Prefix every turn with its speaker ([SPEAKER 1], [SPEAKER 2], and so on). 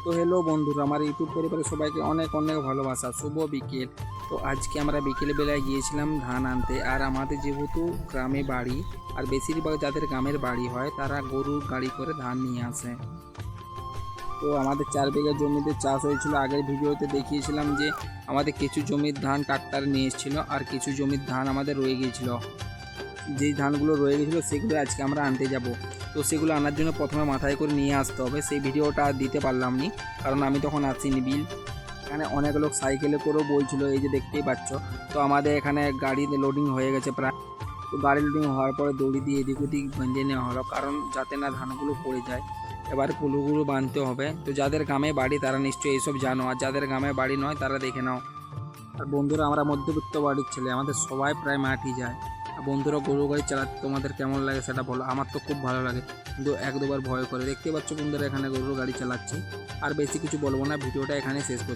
[SPEAKER 1] তো হ্যালো বন্ধুরা, আমার ইউটিউব পরিবারের সবাইকে অনেক অনেক ভালোবাসা। শুভ বিকেল। তো আজকে আমরা বিকেলবেলায় গিয়েছিলাম ধান আনতে। আর আমাদের যেহেতু গ্রামে বাড়ি, আর বেশিরভাগ যাদের গ্রামের বাড়ি হয় তারা গরুর গাড়ি করে ধান নিয়ে আসে। তো আমাদের 4 বিঘা জমিতে চাষ হয়েছিল। আগের ভিডিওতে দেখিয়েছিলাম যে আমাদের কিছু জমির ধান ট্রাক্টর নিয়ে এসেছিলো, আর কিছু জমির ধান আমাদের রয়ে গিয়েছিল। যেই ধানগুলো রয়ে গেছিলো সেগুলো আজকে আমরা আনতে যাব। তো সেগুলো আনার জন্য প্রথমে মাথায় করে নিয়ে আসতে হবে। সেই ভিডিওটা আর দিতে পারলাম নি, কারণ আমি তখন আসিনি। এখানে অনেক লোক সাইকেলে করেও বলছিল, এই যে দেখতেই পাচ্ছ। তো আমাদের এখানে গাড়িতে লোডিং হয়ে গেছে প্রায়। তো গাড়ি লোডিং হওয়ার পরে দড়ি দিয়ে এদিক ওদিক বেঁধে নেওয়া হলো, কারণ যাতে না ধানগুলো পড়ে যায়। এবার পুলুগুলো বাঁধতে হবে। তো যাদের গ্রামে বাড়ি তারা নিশ্চয়ই এইসব জানো, আর যাদের গ্রামে বাড়ি নয় তারা দেখে নাও। আর বন্ধুরা, আমরা মধ্যবিত্ত বাড়ির ছেলে, আমাদের সবাই প্রায় মাঠই যায়। আর বন্ধুরা, গরু গাড়ি চালাতে তোমাদের কেমন লাগে সেটা বলো। আমার তো খুব ভালো লাগে, কিন্তু এক দুবার ভয় করে। দেখতে পাচ্ছ বন্ধুরা, এখানে গরুর গাড়ি চালাচ্ছি। আর বেশি কিছু বলবো না, ভিডিওটা এখানে শেষ করছি।